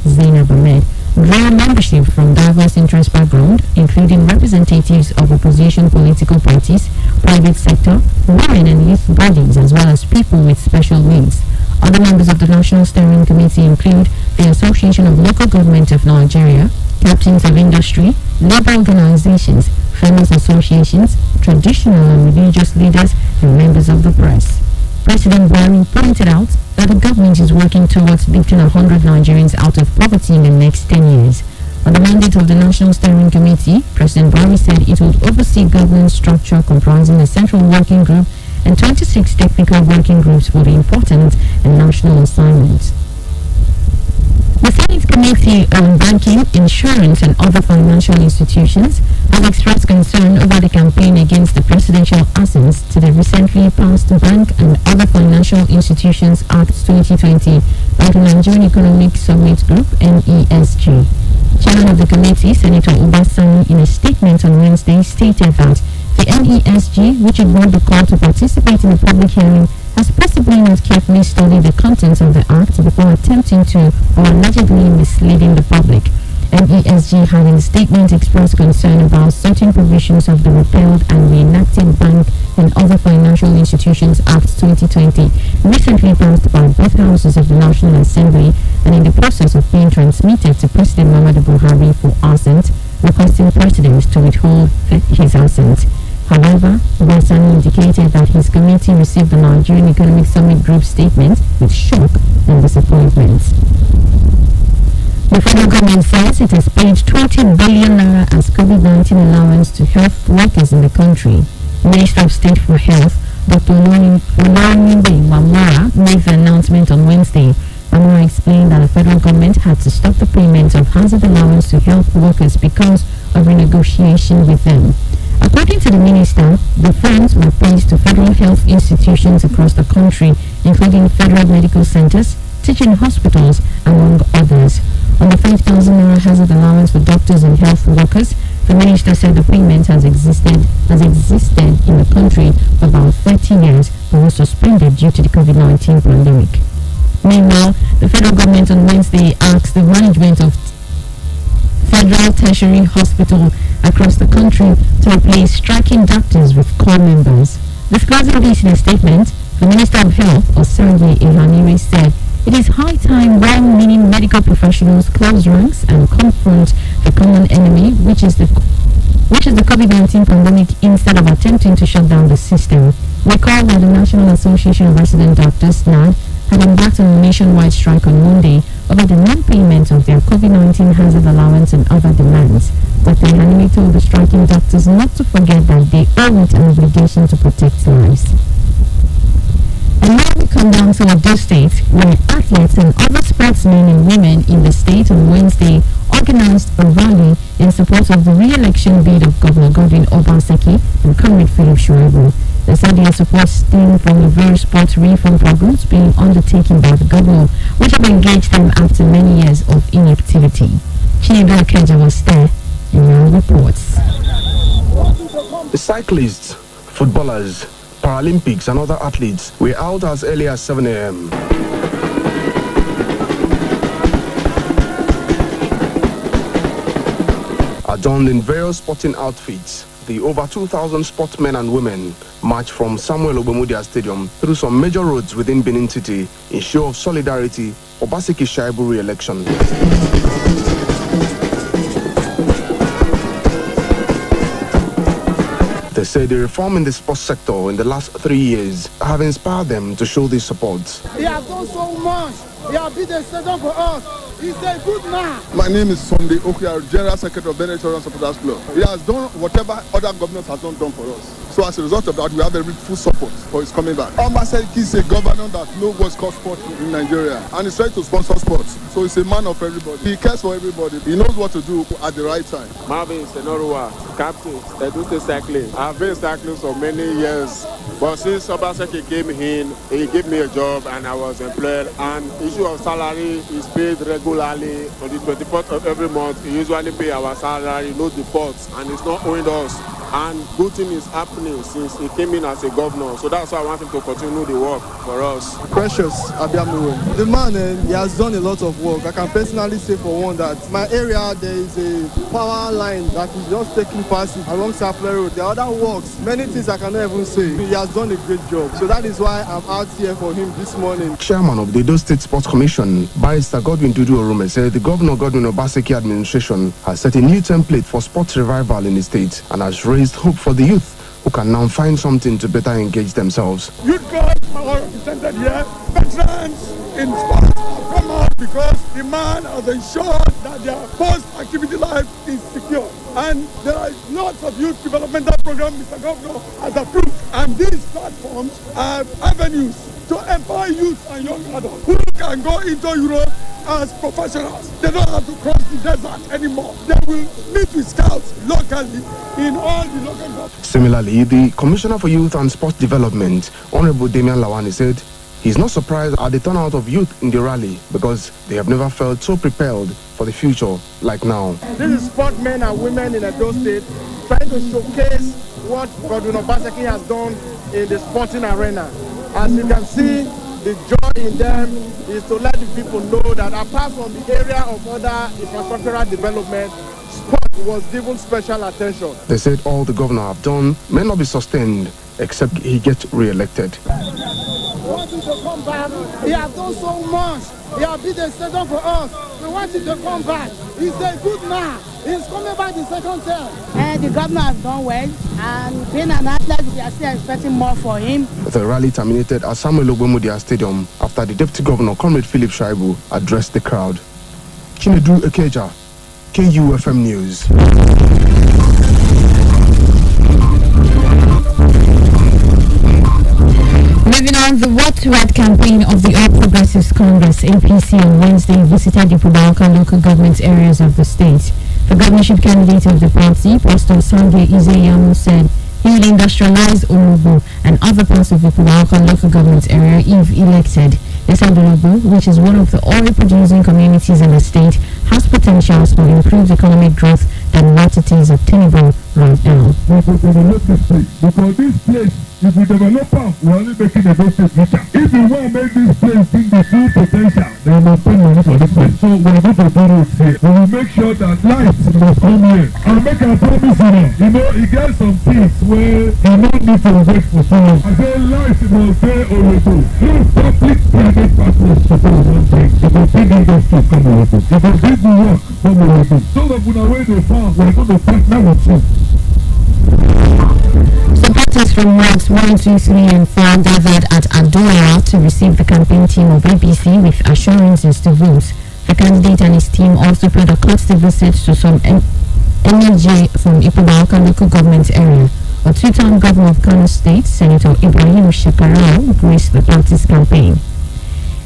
Zainab Ahmed, draw membership from diverse interest backgrounds, including representatives of opposition political parties, private sector, women and youth bodies, as well as people with special needs. Other members of the National Steering Committee include the Association of Local Government of Nigeria, captains of industry, labor organizations, farmers associations, traditional and religious leaders, and members of the press. President Buhari pointed out that the government is working towards lifting 100 Nigerians out of poverty in the next 10 years. On the mandate of the National Steering Committee, President Buhari said it would oversee governance structure comprising a central working group and 26 technical working groups for the important and national assignments. The Senate Committee on Banking, Insurance and Other Financial Institutions has expressed concern over the campaign against the presidential assents to the recently passed Bank and Other Financial Institutions Act 2020 by the Nigerian Economic Summit Group, NESG. Chairman of the committee, Senator Obasani, in a statement on Wednesday, stated that the NESG, which it will be called to participate in the public hearing, has possibly not carefully studied the contents of the Act before attempting to or allegedly misleading the public. NESG had in a statement expressed concern about certain provisions of the repealed and reenacted Bank and Other Financial Institutions Act 2020, recently passed by both houses of the National Assembly and in the process of being transmitted to President Muhammadu Buhari for assent, requesting President to withhold his assent. However, Obasani indicated that his committee received the Nigerian Economic Summit Group statement with shock and disappointment. The federal government says it has paid 20 billion naira as COVID-19 allowance to health workers in the country. Minister of State for Health, Dr. Olanibe Mamora, made the announcement on Wednesday. Mamora explained that the federal government had to stop the payment of hazard allowance to health workers because of renegotiation with them. According to the minister, the funds were paid to federal health institutions across the country, including federal medical centers, teaching hospitals, among others. On the 5,000 naira hazard allowance for doctors and health workers, the minister said the payment has existed in the country for about 30 years, but was suspended due to the COVID-19 pandemic. Meanwhile, the federal government on Wednesday asked the management of federal tertiary hospital across the country to replace striking doctors with core members. Disclosing this in a statement, the Minister of Health, Osayi Ihanire, said it is high time well-meaning medical professionals close ranks and confront the common enemy, which is the COVID-19 pandemic, instead of attempting to shut down the system. Recall that the National Association of Resident Doctors, NAD, had embarked on a nationwide strike on Monday over the non-payment of their COVID-19 hazard allowance and other demands. Dr. Ihanire told the striking doctors not to forget that they owe it an obligation to protect lives. And now we come down to Edo State, where athletes and other sportsmen and women in the state on Wednesday organized a rally in support of the re-election bid of Governor Godwin Obaseki and Comrade Philip Shuaibu. They said their support stemmed from the various sports reform programs being undertaken by the governor, which have engaged them after many years of inactivity. Chinedu Akeja was there and now reports. The cyclists, footballers, Paralympics and other athletes were out as early as 7 a.m. Adorned in various sporting outfits, the over 2,000 sportsmen and women marched from Samuel Ogbomudia Stadium through some major roads within Benin City in show of solidarity for Obaseki Shuaibu re-election. They say the reform in the sports sector in the last 3 years have inspired them to show this support. He has done so much. He has been a stadium for us. He's a good man. My name is Sunday Okuya, General Secretary of Benin Children's Supporters Club. He has done whatever other governments have not done for us. So as a result of that, we have every full support for his coming back. Obaseki is a governor that knows what's called sport in Nigeria, and he's trying to sponsor sports. So he's a man of everybody. He cares for everybody. He knows what to do at the right time. Marvin Senorua, captain, Edute Cycling. I've been cycling for many years, but since Obaseki came in, he gave me a job and I was employed. And issue of salary is paid regularly on the 24th of every month. He usually pay our salary, no defaults, and it's not owing us. and good thing is happening since he came in as a governor. So that's why I want him to continue the work for us. Precious Abiamuru. The man, he has done a lot of work. I can personally say for one that my area, there is a power line that is just taking passage along Sapler Road. The other works, many things I cannot even say. He has done a great job. So that is why I'm out here for him this morning. Chairman of the Edo State Sports Commission, Barrister Godwin Dudu Orume, said the Governor Godwin Obaseki administration has set a new template for sports revival in the state and has raised hope for the youth who can now find something to better engage themselves. Youth clubs are represented here. Veterans in sports have come out because the man has ensured that their post-activity life is secure. And there are lots of youth developmental programs Mr. Governor has approved. And these platforms are avenues to empower youth and young adults who can go into Europe as professionals. They don't have to cross the desert anymore. They will meet with scouts locally in all the local governments. Similarly, the Commissioner for Youth and Sports Development, Honorable Damian Lawani, said he's not surprised at the turnout of youth in the rally because they have never felt so prepared for the future like now. This is sportsmen and women in Edo State trying to showcase what Godwin Obaseki has done in the sporting arena. As you can see, the joy in them is to let the people know that apart from the area of other infrastructural development, sport was given special attention. They said all the governor have done may not be sustained except he gets re-elected. We want him to come back. He has done so much. He has been a senator for us. We want him to come back. He's a good man. He's coming back the second term. And the governor has done well. And being an athlete, we are still expecting more for him. The rally terminated at Samuel Ogbemudia Stadium after the Deputy Governor, Comrade Philip Shaibu, addressed the crowd. Chinedu Ekeja, KUFM News. Moving on, the What to Red campaign of the All Progressives Congress (APC) on Wednesday visited the Ipubaoka local government areas of the state. The governorship candidate of the party, Pastor Sunday Izeyamu, said he will industrialize Olobo and other parts of the Ipubaoka local government area if elected. They said Olobo, which is one of the oil-producing communities in the state, has potentials for improved economic growth than what it is obtainable right now. Because this place, if we develop it, we are only making a better future. If you want to make this place think the full potential, then we must spend money for this place. So we are going to do it here. We will make sure that lights must come here. And make a promise in it. You know, it gets some things where you don't need to wait for so long. I say lights must be Olobo. If public-private partners support one thing, it will big industry come Olobo. It will big work come Olobo. So that when I wear the farm, we are going to partner with you. Supporters from wards 1, 2, 3 and 4 gathered at Adoya to receive the campaign team of APC with assurances to vote. The candidate and his team also paid a courtesy visit to some NLJ from Ipubaoka local government area. A two-term governor of Kano State, Senator Ibrahim Shekarau, graced the party's campaign.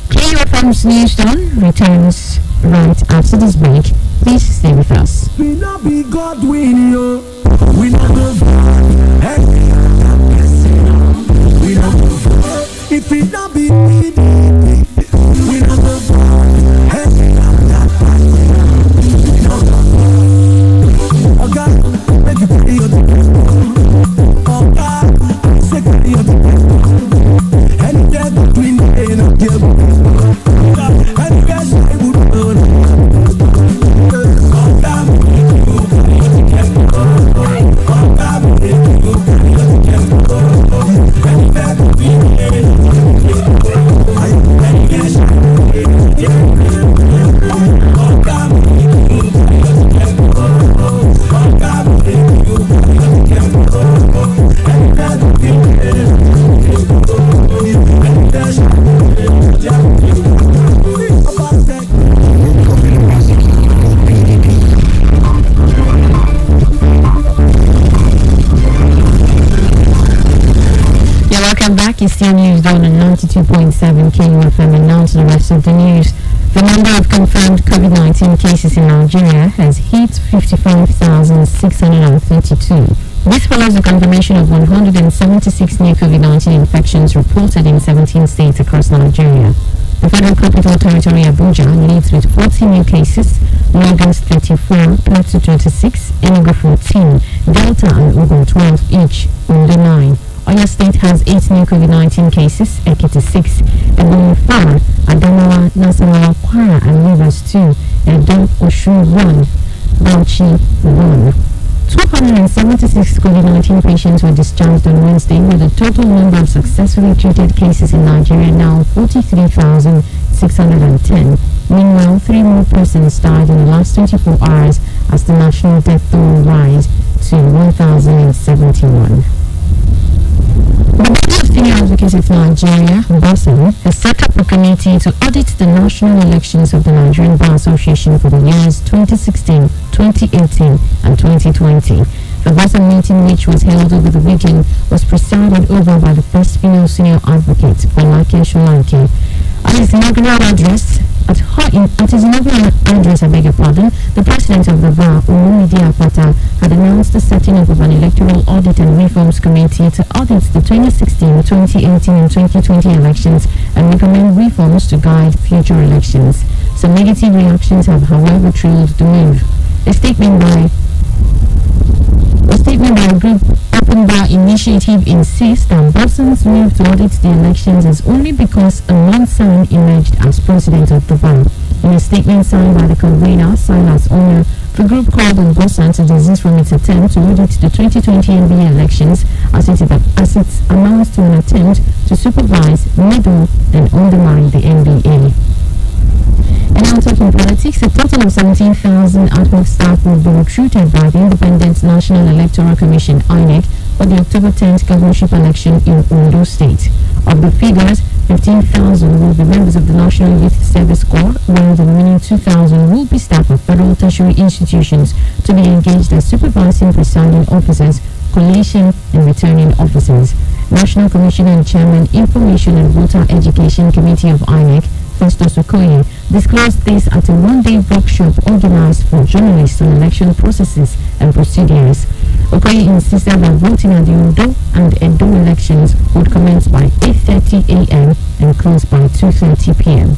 KUFM's News Dawn returns right after this break. Please stay with us. We not be God winning you. We not go we not go if we not be we not go okay, make you pay your okay, second your and get between the end of the and guess I would It's still News Dawn on 92.7 KUFM, and now to the rest of the news. The number of confirmed COVID-19 cases in Nigeria has hit 55,632. This follows the confirmation of 176 new COVID-19 infections reported in 17 states across Nigeria. The Federal Capital Territory, Abuja, leads with 40 new cases, Lagos 34, Plateau 26, Enugu 14, Delta and Ogun 12 each, Ondo 9. Oyo State has 8 new COVID-19 cases, Ekiti 6, Ebonyi 4, Adamawa, Nasarawa, Kwara and Rivers 2, Edo, Osun 1, Bauchi 1. 276 COVID-19 patients were discharged on Wednesday, with the total number of successfully treated cases in Nigeria now 43,610. Meanwhile, 3 more persons died in the last 24 hours as the national death toll rise to 1,071. The Board of Senior Advocates of Nigeria, BASAN, has set up a committee to audit the national elections of the Nigerian Bar Association for the years 2016, 2018 and 2020. The BASAN meeting, which was held over the weekend, was presided over by the first female senior advocate, Folake Sholanke. At his inaugural address, the president of the bar, Olumide Apata, had announced the setting up of an electoral audit and reforms committee to audit the 2016, 2018 and 2020 elections and recommend reforms to guide future elections. Some negative reactions have, however, trailed the move. A statement by the group Open Bar Initiative insists that BASAN's move to audit the elections is only because a non-sign emerged as president of the bar. In a statement signed by the convener, Silas Owner, the group called on BASAN to desist from its attempt to audit the 2020 NBA elections as it amounts to an attempt to supervise, meddle and undermine the NBA. And now talking politics, a total of 17,000 ad hoc staff will be recruited by the Independent National Electoral Commission, INEC, for the October 10th governorship election in Ondo State. Of the figures, 15,000 will be members of the National Youth Service Corps, while the remaining 2,000 will be staff of federal tertiary institutions to be engaged as supervising presiding officers, collation and returning officers. National Commissioner and Chairman, Information and Voter Education Committee of INEC, Festus Okoye, disclosed this at a one-day workshop organized for journalists on election processes and procedures. Okoye insisted that voting at the Ondo and Edo elections would commence by 8:30 a.m. and close by 2:30 p.m.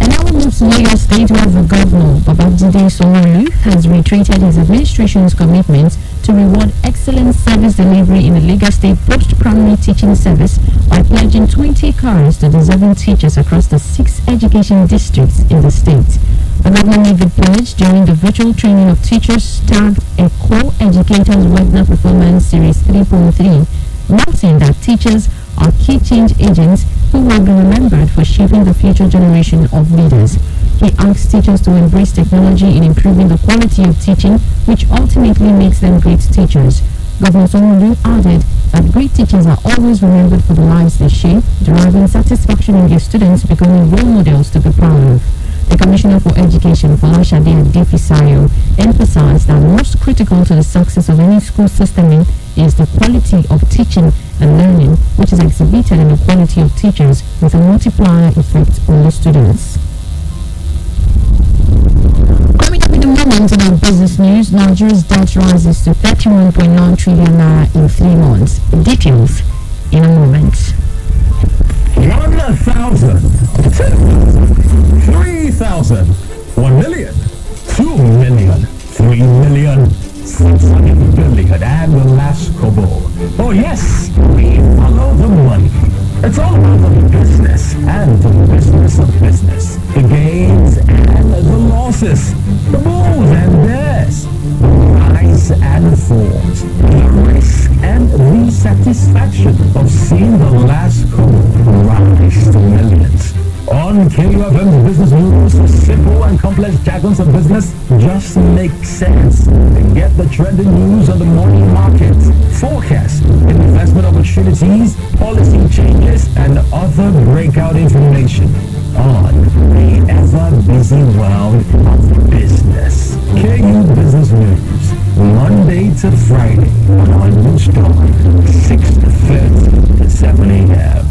And now we move to Lagos State, where the governor, Babajide Sanwo-Olu, has reiterated his administration's commitment to reward excellent service delivery in the Lagos State post-primary teaching service by pledging 20 cars to deserving teachers across the 6 education districts in the state. The governor made the pledge during the virtual training of teachers tagged a Co-Educators Webinar Performance Series 3.3, noting that teachers are key change agents who will be remembered for shaping the future generation of leaders. He asks teachers to embrace technology in improving the quality of teaching, which ultimately makes them great teachers. Governor Sanwo-Olu added that great teachers are always remembered for the lives they shape, deriving satisfaction in their students becoming role models to be proud of. The Commissioner for Education, Folashade Adefisayo, emphasized that most critical to the success of any school system is the quality of teaching and learning, which is exhibited in the quality of teachers with a multiplier effect on the students. Coming up in a moment in our business news, Nigeria's debt rises to 31.9 trillion naira in 3 months. Details in a moment. 1,000, 10,000, 3,000, 1 million, 2 million, 3 million, 600 billion, and the last kobo. Oh yes, we follow the money. It's all about the business and the business of business. The gains and the losses. The bulls and bears. The rise and falls. The risk and the satisfaction of seeing the last kobo rise to millions. On KUFM's Business News, simple and complex jargons of business just make sense. And get the trending news on the morning market, forecasts, investment opportunities, policy changes, and other breakout information on the ever-busy world of business. KU Business News, Monday to Friday on Newsdawn, 6:30 to 7 a.m.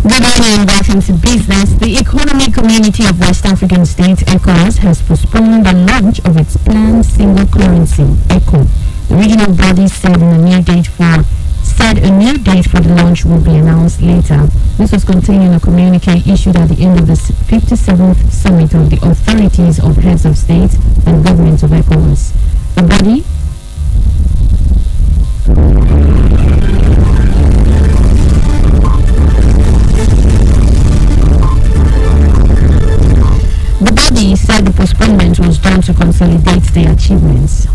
Good morning and welcome to business. The Economic Community of West African States, ECOWAS, has postponed the launch of its planned single currency, ECO. The regional body said in a new date for said a new date for the launch will be announced later. This was contained in a communique issued at the end of the 57th Summit of the Authorities of Heads of State and Governments of ECOWAS. The body said the postponement was done to consolidate their achievements.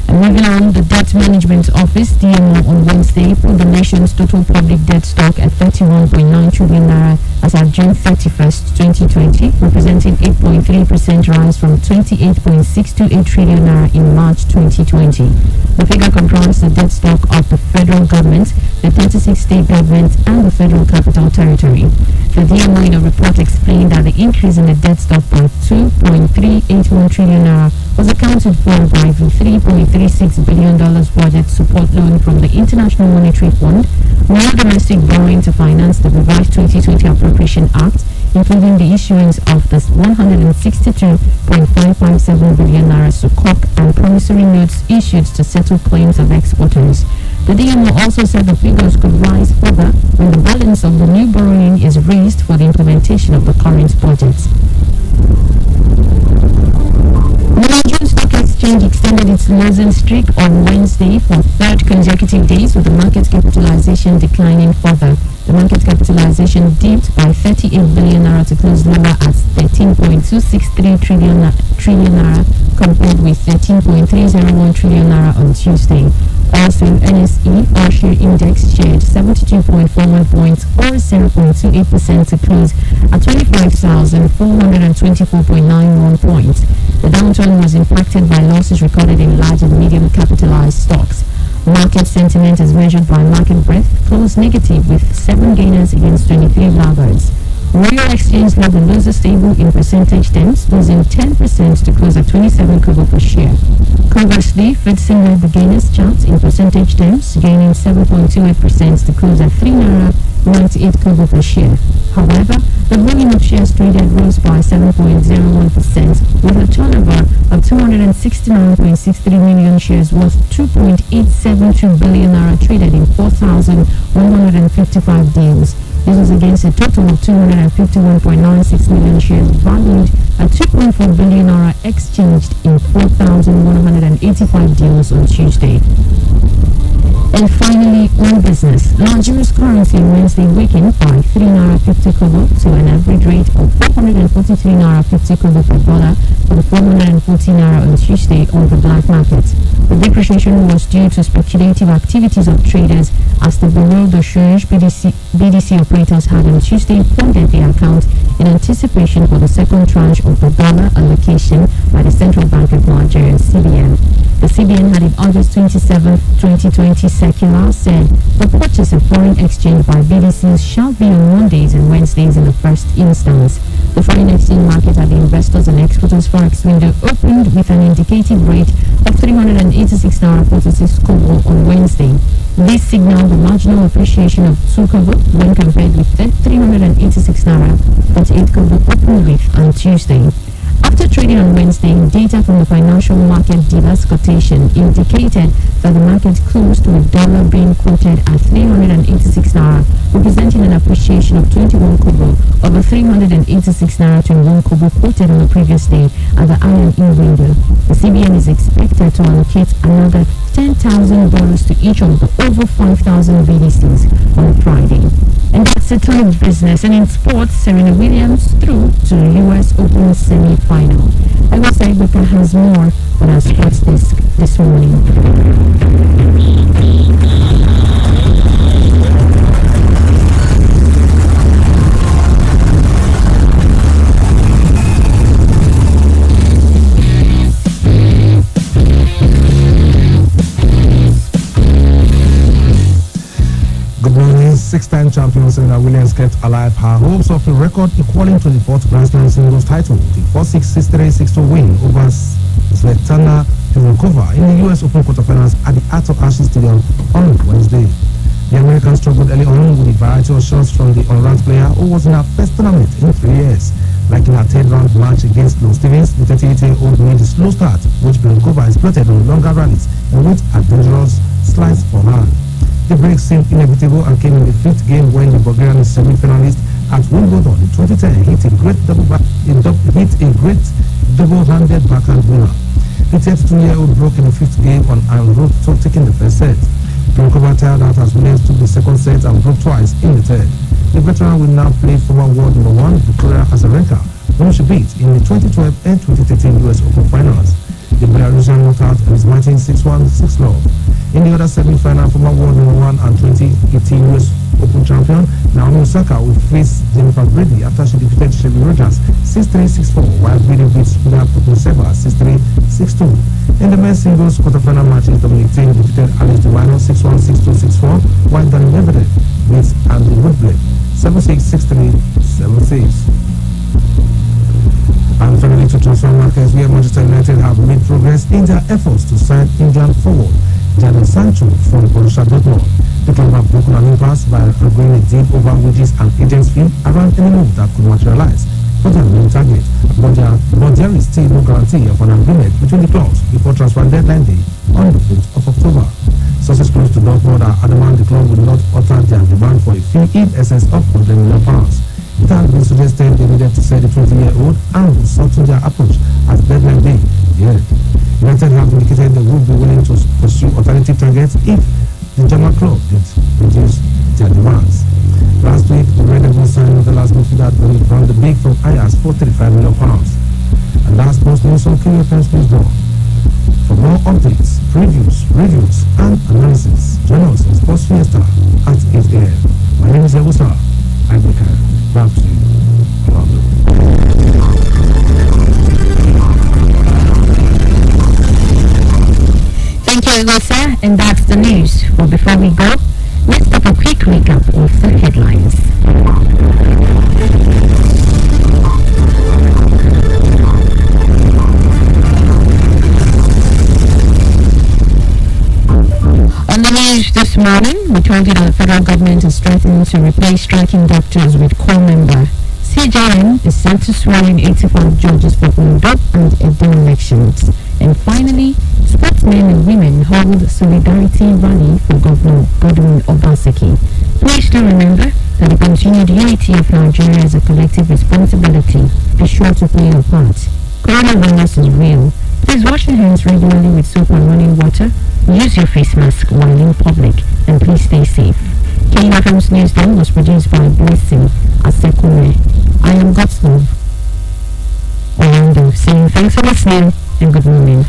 And moving on, the Debt Management Office, DMO, on Wednesday put the nation's total public debt stock at 31.9 trillion naira as of June 31st, 2020, representing 8.3% rise from 28.628 trillion naira in March 2020. The figure comprises the debt stock of the federal government, the 36 state governments, and the Federal Capital Territory. The DMO in a report explained that the increase in the debt stock by 2.381 trillion naira was accounted for by the $3.36 billion budget support loan from the International Monetary Fund, more domestic borrowing to finance the revised 2020 Appropriation Act, including the issuance of the 162.557 billion naira sukuk and promissory notes issued to settle claims of exporters. The DMO also said the figures could rise further when the balance of the new borrowing is raised for the implementation of the current budget. The Nigerian Stock Exchange extended its losing streak on Wednesday for third consecutive days, with the market capitalization declining further. The market capitalization dipped by 38 billion naira to close lower at 13.263 trillion naira compared with 13.301 trillion naira on Tuesday. Also, NSE All-Share Index shared 72.41 points or 0.28% to close at 25,424.91 points. The downturn was impacted by losses recorded in large and medium capitalized stocks. Market sentiment as measured by market breadth closed negative with 7 gainers against 23 laggards. Royal Exchange led the losers stable in percentage terms, losing 10% to close at 27 kobo per share. Conversely, FEDSIM led the gainers chart in percentage terms, gaining 7.28% to close at 3 naira 98 kobo per share. However, the volume of shares traded rose by 7.01%, with a turnover of 269.63 million shares worth 2.872 billion naira traded in 4,155 deals. This was against a total of 251.96 million shares valued at 2.4 billion naira exchanged in 4,185 deals on Tuesday. And finally, on business, Nigeria's currency Wednesday weakened by 3 naira 50 kobo to an average rate of 443 naira 50 kobo per dollar for the 440 naira on Tuesday on the black market. The depreciation was due to speculative activities of traders as the below the change BDC operators had on Tuesday funded their account in anticipation for the second tranche of the dollar allocation by the Central Bank of Nigeria, CBN. The CBN had in August 27, 2020 circular said the purchase of foreign exchange by BDCs shall be on Mondays and Wednesdays in the first instance. The foreign exchange market at the investors and exporters forex window opened with an indicative rate of 386 naira 46 kobo on Wednesday. This signaled the marginal appreciation of 2 kobo when compared with 386 naira 48 kobo open with on Tuesday. After trading on Wednesday, data from the financial market dealers quotation indicated that the market closed with dollar being quoted at 386 naira, representing an appreciation of 21 kobo over 386 naira 21 kobo quoted on the previous day at the IME window. The CBN is expected to allocate another $10,000 to each of the over 5,000 BDCs on Friday. And that's the time of business. And in sports, Serena Williams through to the US Open semi-final. Agosta Ibuka has more on our sports desk this morning. Six-time champion Serena Williams kept alive her hopes of a record equaling 24th Grand Slam singles title, the 4-6, 6-3, 6-2 win over Svetlana Pironkova in the US Open quarterfinals at the Art of Ashes Stadium on Wednesday. The American struggled early on with a variety of shots from the unranked player who was in her first tournament in 3 years. Like in her third-round match against Sloane Stephens, the 38-year-old made a slow start, which Pironkova exploited on longer rallies and with a dangerous slice for her. The break seemed inevitable and came in the fifth game when the Bulgarian semi-finalist at Wimbledon in 2010 hit a great double-handed backhand winner. The 32-year-old broke in the fifth game on Iron taking the first set. Djokovic tired out as Williams took the second set and broke twice in the third. The veteran will now play former world number 1 Victoria Azarenka, whom she beat in the 2012 and 2013 US Open finals. The Belarusian knocked out Elise Martin 6-1, 6-love. In the other semi-final, former world number 1 and 2018 US Open champion Naomi Osaka will face Jennifer Brady after she defeated Shelby Rogers 6-3, 6-4, while Brady beat Spina Potoseva 6-3, 6-2. In the men's singles quarterfinal matches, Dominic Thiem defeated Alex de Minaur 6-1, 6-2, 6-4, while Daniel Medvedev beat Andy Woodblade 7-6, 6-3, 7-6. And finally, to transfer markets, where Manchester United have made progress in their efforts to sign England forward Jadon Sancho from Borussia Dortmund. The club have broken an impasse by agreeing a deal over wages and agents' fee around any move that could materialize for their main target. But there is still no guarantee of an agreement between the clubs before transfer deadline day on the 5th of October. Sources close to Dortmund are adamant the club will not alter their demand for a fee in excess of £100 million. It has been suggested they needed to sell the 20-year-old and soften their approach as deadline day. United have indicated they would be willing to pursue alternative targets if the German club did reduce their demands. Last week, the Red Devils signed the last midfielder from the big from Ajax for £35 million. And that's most news on KFM's Newsroom. For more updates, previews, reviews, and analysis, join us on Sports Fiesta at 8 a.m. My name is Ebusa. I'm back to you. Thank you, Ebusa, and that's the news. But before we go, let's take a quick recap of the headlines. On the news this morning, we told you that the federal government is threatening to replace striking doctors with core member. CJN is set to swear in 85 judges for Ondo and Edo elections. And finally, sportsmen and women hold solidarity rally for Governor Godwin Obaseki. Please do remember that the continued unity of Nigeria is a collective responsibility. Be sure to play your part. Coronavirus is real. Please wash your hands regularly with soap and running water. Use your face mask while in public, and please stay safe. KFM's Newsroom was produced by Blessing Asekure. I am God's Love Orlando, saying thanks for listening and good morning.